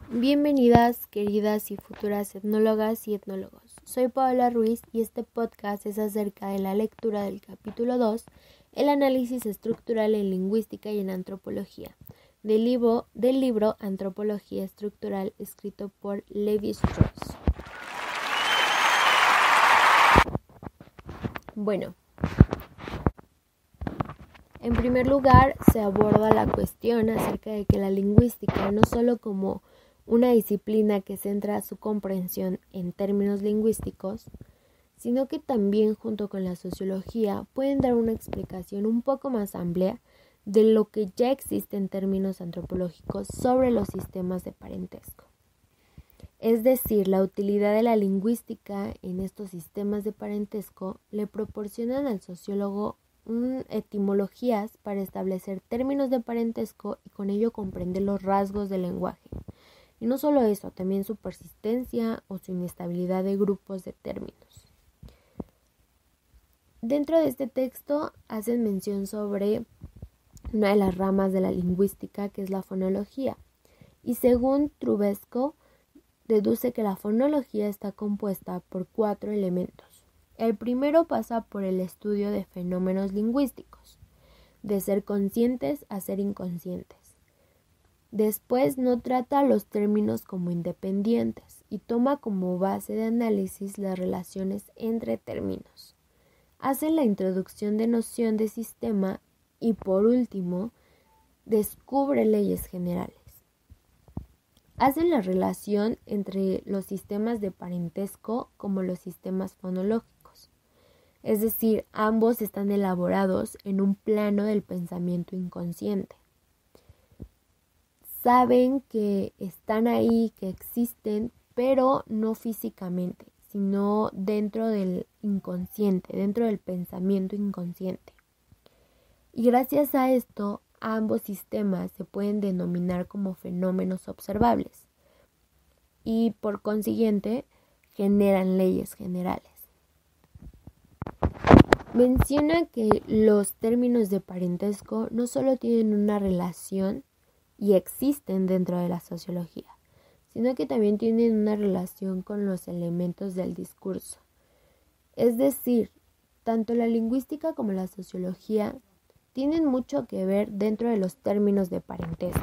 Bienvenidas, queridas y futuras etnólogas y etnólogos. Soy Paola Ruiz y este podcast es acerca de la lectura del capítulo 2, el análisis estructural en lingüística y en antropología, del libro Antropología Estructural, escrito por Lévi-Strauss. Bueno, en primer lugar se aborda la cuestión acerca de que la lingüística no solo como una disciplina que centra su comprensión en términos lingüísticos, sino que también junto con la sociología pueden dar una explicación un poco más amplia de lo que ya existe en términos antropológicos sobre los sistemas de parentesco. Es decir, la utilidad de la lingüística en estos sistemas de parentesco le proporcionan al sociólogo etimologías para establecer términos de parentesco y con ello comprender los rasgos del lenguaje. Y no solo eso, también su persistencia o su inestabilidad de grupos de términos. Dentro de este texto hacen mención sobre una de las ramas de la lingüística, que es la fonología. Y según Trubesco, deduce que la fonología está compuesta por 4 elementos. El primero pasa por el estudio de fenómenos lingüísticos, de ser conscientes a ser inconscientes. Después no trata a los términos como independientes y toma como base de análisis las relaciones entre términos. Hace la introducción de noción de sistema y por último descubre leyes generales. Hacen la relación entre los sistemas de parentesco como los sistemas fonológicos. Es decir, ambos están elaborados en un plano del pensamiento inconsciente. Saben que están ahí, que existen, pero no físicamente, sino dentro del inconsciente, dentro del pensamiento inconsciente. Y gracias a esto, ambos sistemas se pueden denominar como fenómenos observables y por consiguiente generan leyes generales. Menciona que los términos de parentesco no solo tienen una relación y existen dentro de la sociología, sino que también tienen una relación con los elementos del discurso. Es decir, tanto la lingüística como la sociología tienen mucho que ver dentro de los términos de parentesco.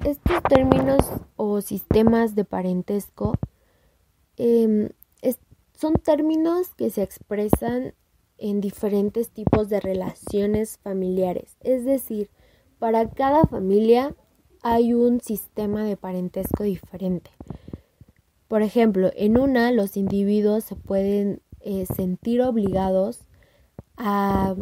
Estos términos o sistemas de parentesco son términos que se expresan en diferentes tipos de relaciones familiares. Es decir, para cada familia hay un sistema de parentesco diferente. Por ejemplo, en una los individuos se pueden sentir obligados a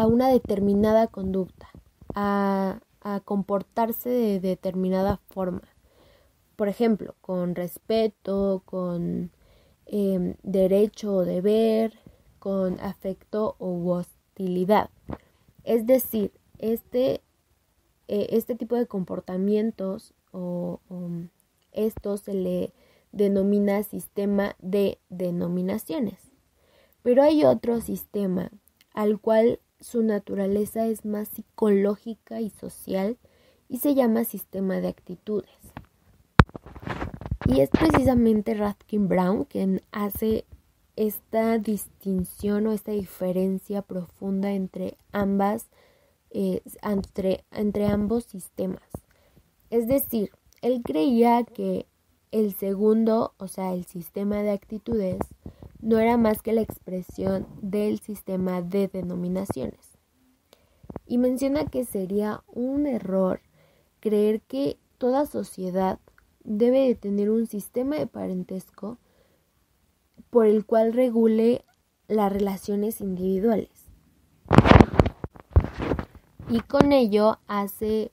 una determinada conducta, a comportarse de determinada forma. Por ejemplo, con respeto, con derecho o deber, con afecto u hostilidad. Es decir, este tipo de comportamientos esto se le denomina sistema de denominaciones. Pero hay otro sistema al cual su naturaleza es más psicológica y social y se llama sistema de actitudes. Y es precisamente Radkin Brown quien hace esta distinción o esta diferencia profunda entre entre ambos sistemas. Es decir, él creía que el segundo, o sea, el sistema de actitudes, no era más que la expresión del sistema de denominaciones. Y menciona que sería un error creer que toda sociedad debe de tener un sistema de parentesco por el cual regule las relaciones individuales. Y con ello hace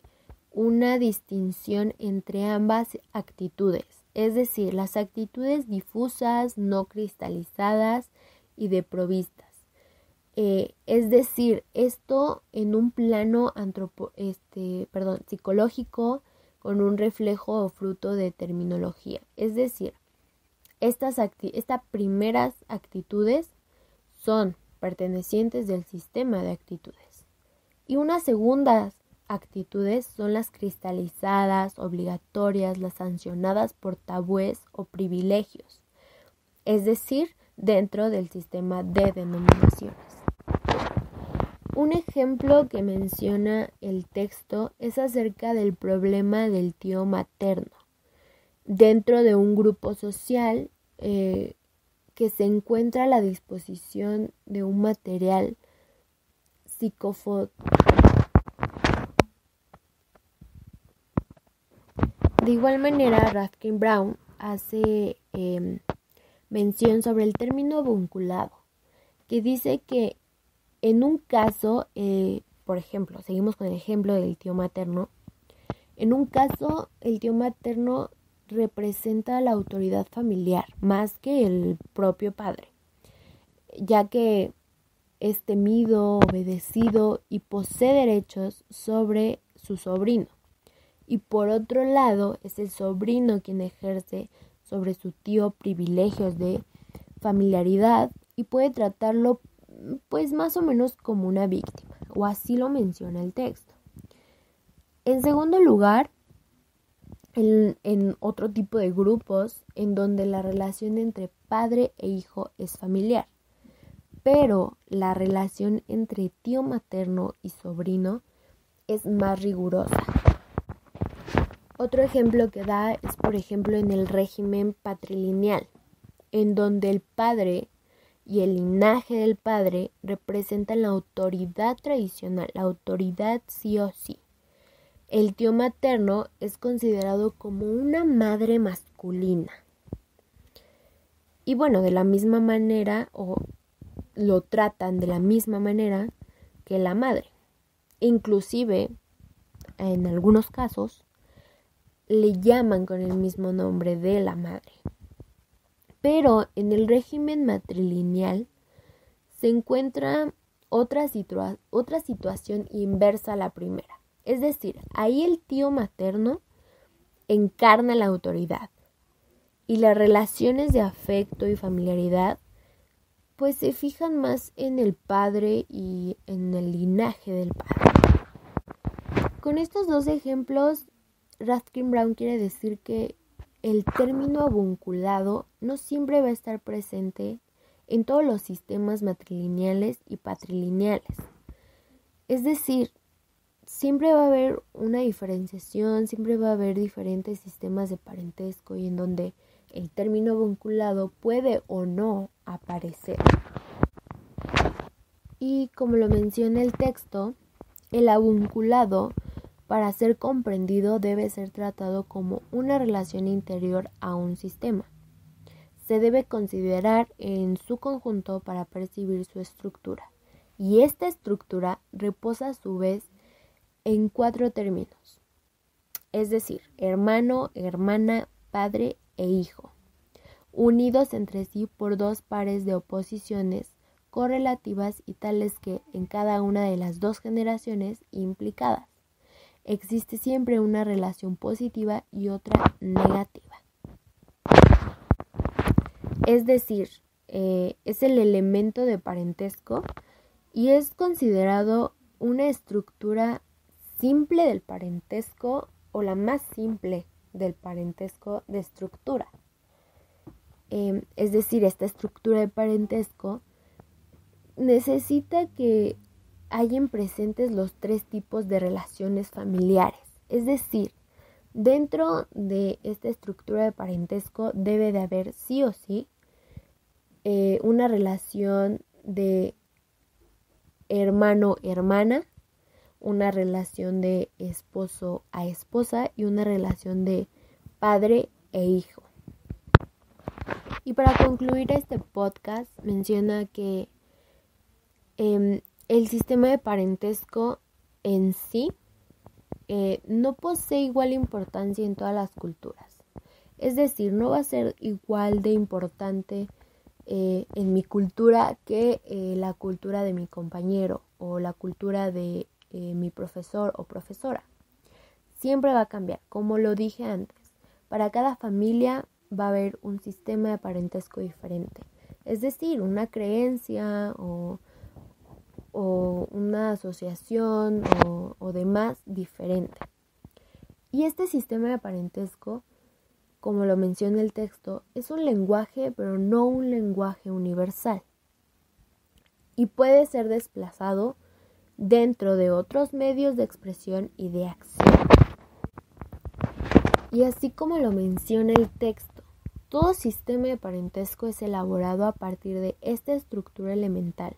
una distinción entre ambas actitudes, es decir, las actitudes difusas, no cristalizadas y deprovistas. Es decir, esto en un plano psicológico con un reflejo o fruto de terminología. Es decir, estas primeras actitudes son pertenecientes del sistema de actitudes. Y unas segundas actitudes son las cristalizadas, obligatorias, las sancionadas por tabúes o privilegios, es decir, dentro del sistema de denominaciones. Un ejemplo que menciona el texto es acerca del problema del tío materno dentro de un grupo social que se encuentra a la disposición de un material De igual manera, Ruskin Brown hace mención sobre el término vinculado, que dice que en un caso, por ejemplo, seguimos con el ejemplo del tío materno, en un caso el tío materno representa la autoridad familiar más que el propio padre, ya que es temido, obedecido y posee derechos sobre su sobrino. Y por otro lado, es el sobrino quien ejerce sobre su tío privilegios de familiaridad y puede tratarlo pues más o menos como una víctima, o así lo menciona el texto. En segundo lugar, en otro tipo de grupos en donde la relación entre padre e hijo es familiar, pero la relación entre tío materno y sobrino es más rigurosa. Otro ejemplo que da es, por ejemplo, en el régimen patrilineal, en donde el padre y el linaje del padre representan la autoridad tradicional, la autoridad sí o sí. El tío materno es considerado como una madre masculina. Y bueno, de la misma manera, o lo tratan de la misma manera que la madre. Inclusive, en algunos casos, le llaman con el mismo nombre de la madre. Pero en el régimen matrilineal se encuentra otra situación inversa a la primera. Es decir, ahí el tío materno encarna la autoridad y las relaciones de afecto y familiaridad pues se fijan más en el padre y en el linaje del padre. Con estos dos ejemplos, Ruskin Brown quiere decir que el término vinculado no siempre va a estar presente en todos los sistemas matrilineales y patrilineales. Es decir, siempre va a haber una diferenciación, siempre va a haber diferentes sistemas de parentesco y en donde el término vinculado puede o no aparecer. Y como lo menciona el texto, el avinculado, para ser comprendido, debe ser tratado como una relación interior a un sistema. Se debe considerar en su conjunto para percibir su estructura. Y esta estructura reposa a su vez en 4 términos, es decir, hermano, hermana, padre e hijo, unidos entre sí por 2 pares de oposiciones correlativas y tales que en cada una de las 2 generaciones implicadas existe siempre una relación positiva y otra negativa. Es decir, es el elemento de parentesco y es considerado una estructura simple del parentesco o la más simple del parentesco de estructura. Es decir, esta estructura de parentesco necesita que hayan presentes los 3 tipos de relaciones familiares. Es decir, dentro de esta estructura de parentesco debe de haber sí o sí una relación de hermano-hermana, una relación de esposo a esposa y una relación de padre e hijo. Y para concluir este podcast menciona que el sistema de parentesco en sí no posee igual importancia en todas las culturas. Es decir, no va a ser igual de importante en mi cultura que la cultura de mi compañero o la cultura de mi profesor o profesora. Siempre va a cambiar, como lo dije antes. Para cada familia va a haber un sistema de parentesco diferente. Es decir, una creencia o o una asociación o demás diferente. Y este sistema de parentesco, como lo menciona el texto, es un lenguaje, pero no un lenguaje universal. Y puede ser desplazado dentro de otros medios de expresión y de acción. Y así como lo menciona el texto, todo sistema de parentesco es elaborado a partir de esta estructura elemental,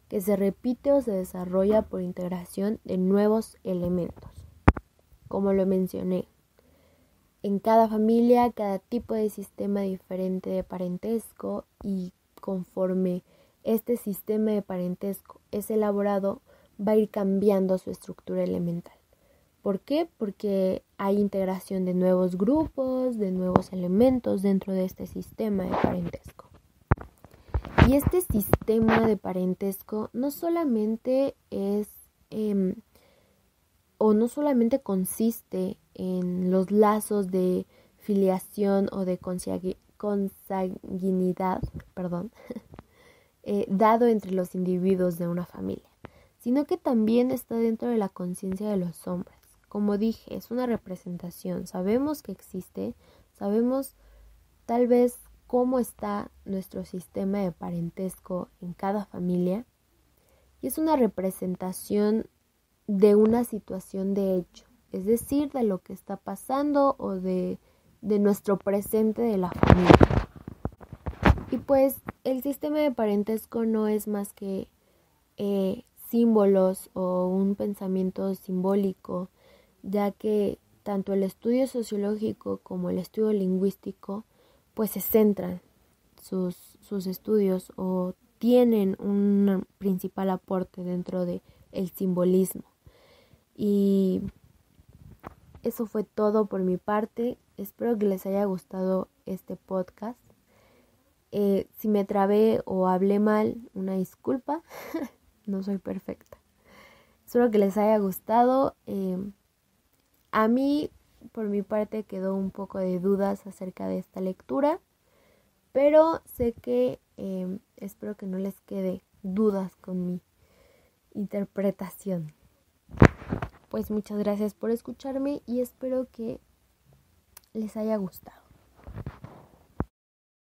que se repite o se desarrolla por integración de nuevos elementos. Como lo mencioné, en cada familia, cada tipo de sistema diferente de parentesco, y conforme este sistema de parentesco es elaborado, va a ir cambiando su estructura elemental. ¿Por qué? Porque hay integración de nuevos grupos, de nuevos elementos dentro de este sistema de parentesco. Y este sistema de parentesco no solamente no solamente consiste en los lazos de filiación o de consanguinidad, dado entre los individuos de una familia, sino que también está dentro de la conciencia de los hombres. Como dije, es una representación, sabemos que existe, sabemos tal vez cómo está nuestro sistema de parentesco en cada familia, y es una representación de una situación de hecho, es decir, de lo que está pasando o de nuestro presente de la familia. Y pues el sistema de parentesco no es más que símbolos o un pensamiento simbólico, ya que tanto el estudio sociológico como el estudio lingüístico pues se centran sus estudios o tienen un principal aporte dentro del simbolismo. Y eso fue todo por mi parte. Espero que les haya gustado este podcast. Si me trabé o hablé mal, una disculpa. No soy perfecta. Espero que les haya gustado. A mí, por mi parte, quedó un poco de dudas acerca de esta lectura, pero sé que espero que no les quede dudas con mi interpretación. Pues muchas gracias por escucharme y espero que les haya gustado.